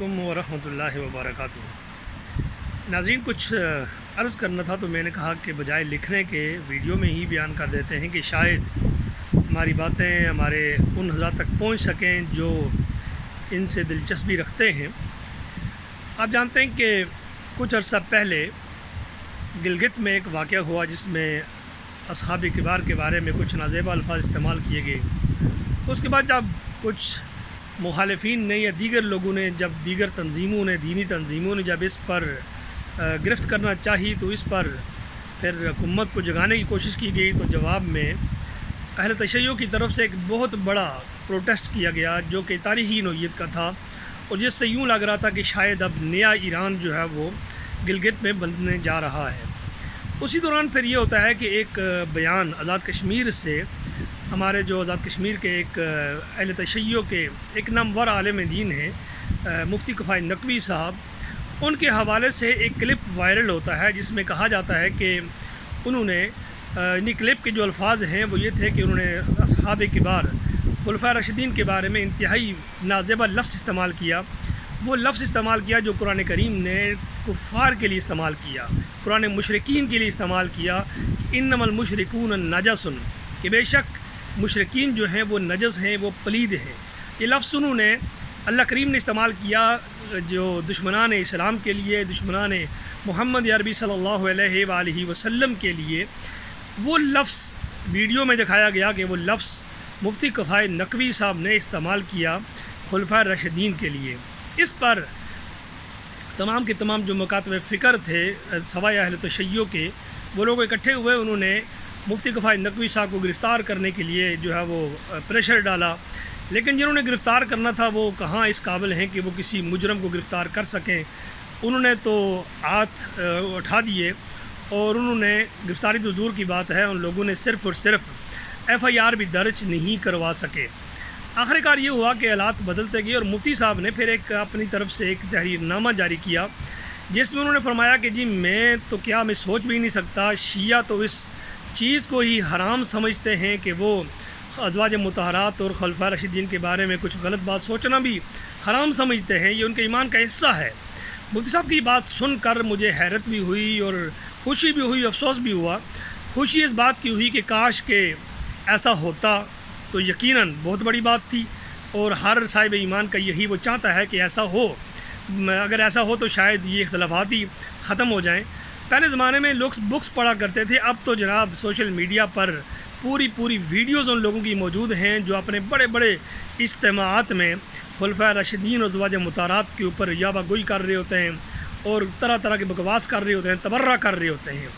علیکم ورحمۃ वबरकातुहू। नाज़रीन, कुछ अर्ज़ करना था तो मैंने कहा कि बजाय लिखने के वीडियो में ही बयान कर देते हैं कि शायद हमारी बातें हमारे उन हज़रात तक पहुंच सकें जो इनसे दिलचस्पी रखते हैं। आप जानते हैं कि कुछ अर्सा पहले गिलगित में एक वाक़या हुआ जिसमें असहाब किबार के बारे में कुछ नाज़ेबा अल्फाज इस्तेमाल किए गए। उसके बाद जब कुछ मुखालिफिन ने या दीगर लोगों ने, जब दीगर तंजीमों ने, दीनी तंजीमों ने जब इस पर गिरफ़्त करना चाही तो इस पर फिर हुकूमत को जगाने की कोशिश की गई। तो जवाब में अहले तशय्युअ की तरफ से एक बहुत बड़ा प्रोटेस्ट किया गया जो कि तारीख़ी नौइयत का था और जिससे यूँ लग रहा था कि शायद अब नया ईरान जो है वो गिलगित में बनने जा रहा है। उसी दौरान फिर ये होता है कि एक बयान आज़ाद कश्मीर से, हमारे जो आज़ाद कश्मीर के एक अहले तशय्युअ के एक नामवर आलिम दीन हैं मुफ्ती किफ़ायत नकवी साहब, उनके हवाले से एक क्लिप वायरल होता है जिसमें कहा जाता है कि उन्होंने इन क्लिप के जो अल्फाज हैं वो ये थे कि उन्होंने असहाब किबार खुलफाए राशिदीन के बारे में इंतहाई नाज़ेबा लफ्ज़ इस्तेमाल किया। वो लफ्ज़ इस्तेमाल किया जो कुरान करीम ने कुफ़ार के लिए इस्तेमाल किया, कुरान मुशरिकीन के लिए इस्तेमाल किया, इन्नमल मुशरिकून नजसुन, कि बेशक मुशरिकीन जो हैं वो नजस हैं, वो पलीद हैं। ये लफ्ज़ उन्होंने अल्लाह करीम ने इस्तेमाल किया जो दुश्मनान इस्लाम के लिए, दुश्मनान मोहम्मद अरबी सल्लल्लाहु अलैहि वसल्लम के लिए। वो लफ्ज़ वीडियो में दिखाया गया कि वो लफ्ज़ मुफ्ती किफ़ायत नकवी साहब ने इस्तेमाल किया खुलफाए राशिदीन के लिए। इस पर तमाम के तमाम जो मुकातब फ़िक्र थे सवाए अहले तशय्युअ के, वो लोग इकट्ठे हुए। उन्होंने मुफ्ती किफ़ायत नकवी साहब को गिरफ़्तार करने के लिए जो है वो प्रेशर डाला, लेकिन जिन्होंने गिरफ़्तार करना था वो कहाँ इस काबिल हैं कि वो किसी मुजरम को गिरफ़्तार कर सकें। उन्होंने तो हाथ उठा दिए और उन्होंने, गिरफ़्तारी तो दूर की बात है, उन लोगों ने सिर्फ़ और सिर्फ FIR भी दर्ज नहीं करवा सके। आखिरकार ये हुआ कि हालात बदलते गए और मुफ्ती साहब ने फिर एक अपनी तरफ से एक तहरीरनामा जारी किया जिसमें उन्होंने फरमाया कि जी मैं तो क्या, मैं सोच भी नहीं सकता, शिया तो इस चीज़ को ही हराम समझते हैं कि वो अज़वाज मुतहरात और खुलफाए राशिदीन के बारे में कुछ गलत बात सोचना भी हराम समझते हैं, ये उनके ईमान का हिस्सा है। मुफ्ती साहब की बात सुनकर मुझे हैरत भी हुई और खुशी भी हुई, अफसोस भी हुआ। खुशी इस बात की हुई कि काश के ऐसा होता तो यकीनन बहुत बड़ी बात थी और हर साहिब ईमान का यही वो चाहता है कि ऐसा हो। अगर ऐसा हो तो शायद ये इख्तलाफात ही ख़त्म हो जाएं। पहले ज़माने में लोग बुक्स पढ़ा करते थे, अब तो जनाब सोशल मीडिया पर पूरी वीडियोज़ उन लोगों की मौजूद हैं जो अपने बड़े बड़े इज्तिमाआत में खुलफाए राशिदीन और अज़वाज मुतहरात के ऊपर याबागोई कर रहे होते हैं और तरह तरह के बकवास कर रहे होते हैं, तबर्रा कर रहे होते हैं।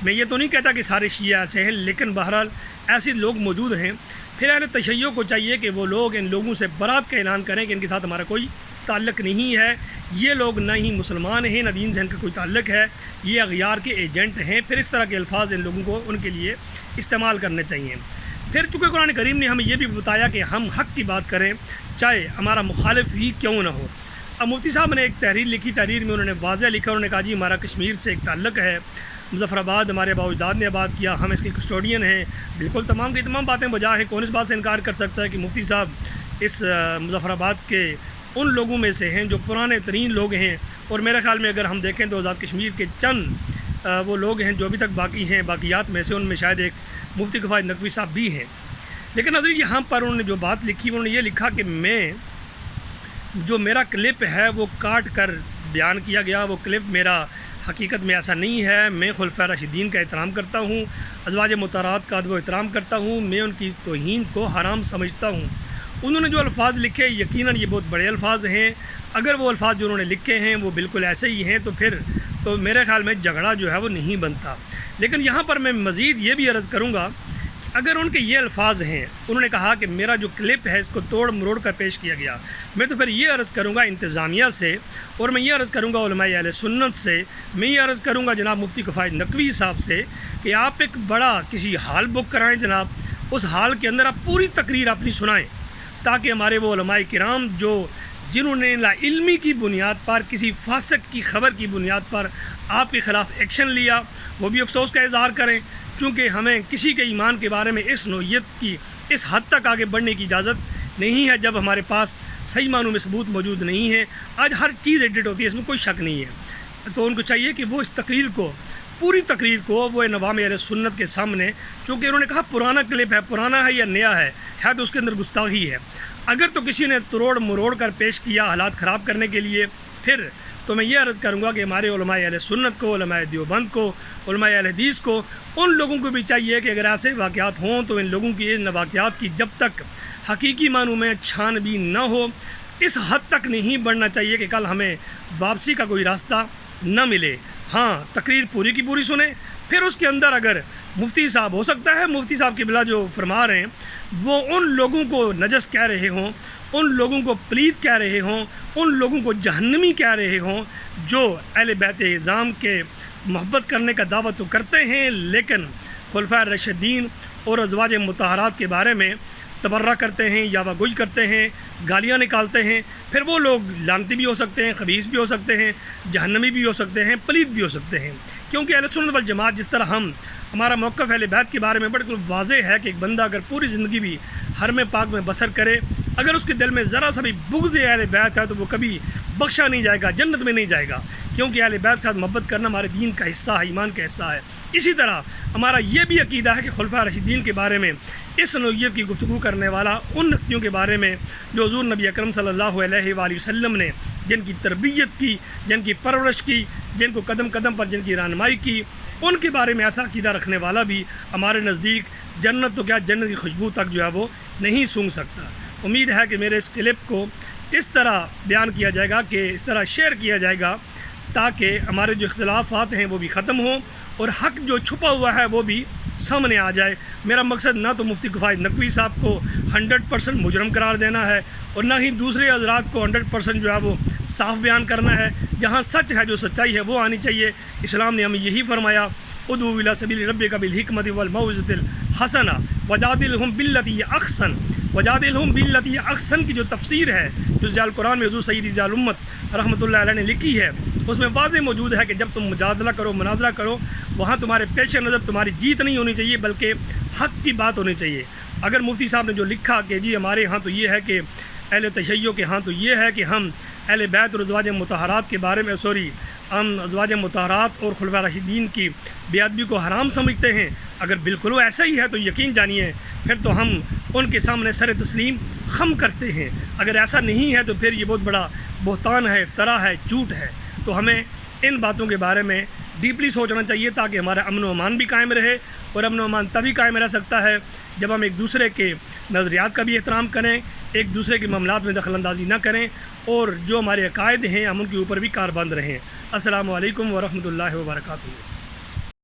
मैं ये तो नहीं कहता कि सारे शिया ऐसे हैं, लेकिन बहरहाल ऐसे लोग मौजूद हैं। फिर अहले तशय्युअ को चाहिए कि वो लोग इन लोगों से बरात का ऐलान करें कि इनके साथ हमारा कोई ताल्लुक़ नहीं है, ये लोग ना ही मुसलमान हैं, ना दीन से इनका कोई ताल्लुक़ है, ये अग़यार के एजेंट हैं। फिर इस तरह के अल्फाज इन लोगों को उनके लिए इस्तेमाल करने चाहिए। फिर चूँकि कुरान करीम ने हमें ये भी बताया कि हम हक़ की बात करें चाहे हमारा मुखालिफ ही क्यों ना हो। अब मुफ्ती साहब ने एक तहरीर लिखी, तहरीर में उन्होंने वाज़ह लिखा, उन्होंने कहा जी हमारा कश्मीर से एक ताल्लुक़ है, मुज़फ़्फ़राबाद हमारे बाउजदाद ने आबाद किया, हम इसके कस्टोडियन हैं। बिल्कुल तमाम की तमाम बातें बजा है, कौन इस बात से इनकार कर सकता है कि मुफ्ती साहब इस मुज़फ़्फ़राबाद के उन लोगों में से हैं जो पुराने तरीन लोग हैं। और मेरे ख़्याल में अगर हम देखें तो आज़ाद कश्मीर के चंद वो लोग हैं जो अभी तक बाकी हैं, बाकियात में से उनमें शायद एक मुफ्ती किफ़ायत नकवी साहब भी हैं। लेकिन नाज़रीन, यहाँ पर उन्होंने जो बात लिखी, उन्होंने ये लिखा कि मैं, जो मेरा क्लिप है वो काट कर बयान किया गया, वो क्लिप मेरा हकीकत में ऐसा नहीं है। मैं खुलफाए राशिदीन का एहतराम करता हूँ, अज़वाज मुतहरात का अदब व एहतराम करता हूँ, मैं उनकी तौहीन को हराम समझता हूँ। उन्होंने जो अल्फाज लिखे यकीनन ये बहुत बड़े अल्फाज हैं। अगर वो अल्फाज जो उन्होंने लिखे हैं वो बिल्कुल ऐसे ही हैं तो फिर तो मेरे ख़्याल में झगड़ा जो है वो नहीं बनता। लेकिन यहाँ पर मैं मज़ीद ये भी अर्ज़ करूँगा कि अगर उनके ये अल्फाज हैं, उन्होंने कहा कि मेरा जो क्लिप है इसको तोड़ मरोड़ कर पेश किया गया, मैं तो फिर ये अर्ज़ करूँगा इंतज़ामिया से, और मैं ये अर्ज़ करूँगा उलमाए अहले सुन्नत से, मैं ये अर्ज़ करूँगा जनाब मुफ्ती किफ़ायत नकवी साहब से कि आप एक बड़ा किसी हाल बुक कराएँ जनाब, उस हाल के अंदर आप पूरी तकरीर अपनी सुनाएँ ताकि हमारे वो उलमाए किराम जो जिन्होंने ला इल्मी की बुनियाद पर, किसी फासिक की ख़बर की बुनियाद पर आपके ख़िलाफ़ एक्शन लिया, वो भी अफसोस का इज़हार करें। क्योंकि हमें किसी के ईमान के बारे में इस नौइयत की, इस हद तक आगे बढ़ने की इजाज़त नहीं है जब हमारे पास صحیح معنوں میں ثبوت موجود نہیں ہے۔ آج ہر چیز ایڈٹ ہوتی ہے، اس میں کوئی شک نہیں ہے، تو ان کو چاہیے کہ وہ اس تقریر کو، پوری تقریر کو وہ عوام اہل سنت کے سامنے، چونکہ انہوں نے کہا پرانا کلپ ہے، پرانا ہے یا نیا ہے تو اس کے اندر گستاخی ہے۔ اگر تو کسی نے تروڑ مروڑ کر پیش کیا حالات خراب کرنے کے لیے، پھر تو میں یہ عرض کروں گا کہ ہمارے علماء اہل سنت کو، علماء دیوبند کو، علماء اہل حدیث کو، ان لوگوں کو بھی چاہیے کہ اگر ایسے واقعات ہوں تو ان لوگوں کی ان واقعات کی جب تک حقیقی معنوں میں چھان بین نہ ہو، اس حد تک نہیں بڑھنا چاہیے کہ کل ہمیں واپسی کا کوئی راستہ نہ ملے۔ ہاں، تقریر پوری کی پوری سنیں، پھر اس کے اندر اگر مفتی صاحب، ہو سکتا ہے مفتی صاحب کی بلا جو فرما رہے ہیں وہ ان لوگوں کو نجس کہہ رہے ہوں، ان لوگوں کو پلید کہہ رہے ہوں، ان لوگوں کو جہنمی کہہ رہے ہوں جو اہل بیت اعظام کے محبت کرنے کا دعویٰ تو کرتے ہیں لیکن خلفاء راشدین اور ازواج مطہرات کے بارے میں تبرہ کرتے ہیں، یاوہ گوئی کرتے ہیں، گالیاں نکالتے ہیں، پھر وہ لوگ لعنتی بھی ہو سکتے ہیں، خبیث بھی ہو سکتے ہیں، جہنمی بھی ہو سکتے ہیں، پلید بھی ہو سکتے ہیں۔ کیونکہ اہل سنت والجماعت جس طرح ہمارا موقف اہل بیت کے بارے میں بالکل واضح ہے کہ ایک بندہ اگر پوری زندگی بھی حرم پاک میں بسر کرے، اگر اس کے دل میں ذرا سا بھی بغض اہل بیت ہے تو وہ کبھی بخشا نہیں جائے گا، جنت میں نہیں جائے گا، کیونکہ اہل بیت سے محبت کرنا ہمارے دین کا حصہ ہے، ایمان کا حصہ ہے۔ اسی طرح ہمارا یہ بھی عقیدہ ہے کہ خلفاء راشدین کے بارے میں اس نوعیت کی گفتگو کرنے والا ان ہستیوں کے بارے میں جو حضور نبی اکرم صلی اللہ علیہ وآلہ وسلم نے جن کی تربیت کی، جن کی پرورش کی، جن کو قدم قدم پر جن کی رہنمائی کی، ان کے بارے میں ایسا عقیدہ رکھنے والا بھی ہمارے نزدیک جنت تو کیا جنت کی خوشبو تک جو ہے وہ نہیں سونگھ سکتا۔ امید ہے کہ میرے اس کلپ کو اس طرح بیان کیا جائے گا، کہ اس طرح شیئر کیا جائے گا تاکہ ہمارے جو اختلافات ہیں وہ بھی ختم ہوں اور حق جو چھپا ہوا ہے وہ بھی سامنے آ جائے۔ میرا مقصد نہ تو مفتی کفایت نقوی صاحب کو 100% مجرم قرار دینا ہے اور نہ ہی دوسرے حضرات کو 100% جو ہے وہ صاف بیان کرنا ہے۔ جہاں سچ ہے، جو سچائی ہے وہ آنی چاہیے۔ اسلام نے ہمیں یہی فرمایا، ادعو الی سبیل ربک بالحکمۃ والموعظۃ الحسنہ وجادلہم باللتی احسن۔ وجادلہم باللتی احسن کی جو تفسیر ہے جو ضیاء القرآن میں حضور سید ضیاء الامت رحمۃ اللہ علیہ نے لکھی ہے، اس میں واضح موجود ہے کہ جب تم مجادلہ کرو، مناظرہ کرو، وہاں تمہارے پیش نظر تمہاری جیت نہیں ہونی چاہیے بلکہ حق کی بات ہونی چاہیے۔ اگر مفتی صاحب نے جو لکھا کہ جی ہمارے ہاں تو یہ ہے کہ اہل تشیع کے ہاں تو یہ ہے کہ ہم اہل بیت اور ازواج مطہرات کے بارے میں ہم ازواج مطہرات اور خلفاء راشدین کی بے ادبی کو حرام سمجھتے ہیں، اگر بالکل وہ ایسا ہی ہے تو یقین جانیے پھر تو ہم ان کے سامنے سر تسلیم خم کرتے ہیں۔ اگر ایسا نہیں ہے تو پھر یہ بہت بڑا بہتان ہے، افطرا ہے، جھوٹ ہے۔ تو ہمیں ان باتوں کے بارے میں ڈیپلی سوچنا چاہیے تاکہ ہمارا امن و امان بھی قائم رہے، اور امن و امان تبھی قائم رہ سکتا ہے جب ہم ایک دوسرے کے نظریات کا بھی احترام کریں، ایک دوسرے کے معاملات میں دخل اندازی نہ کریں، اور جو ہمارے عقائد ہیں ہم ان کے اوپر بھی کاربند رہیں۔ السلام علیکم ورحمۃ اللہ وبرکاتہ۔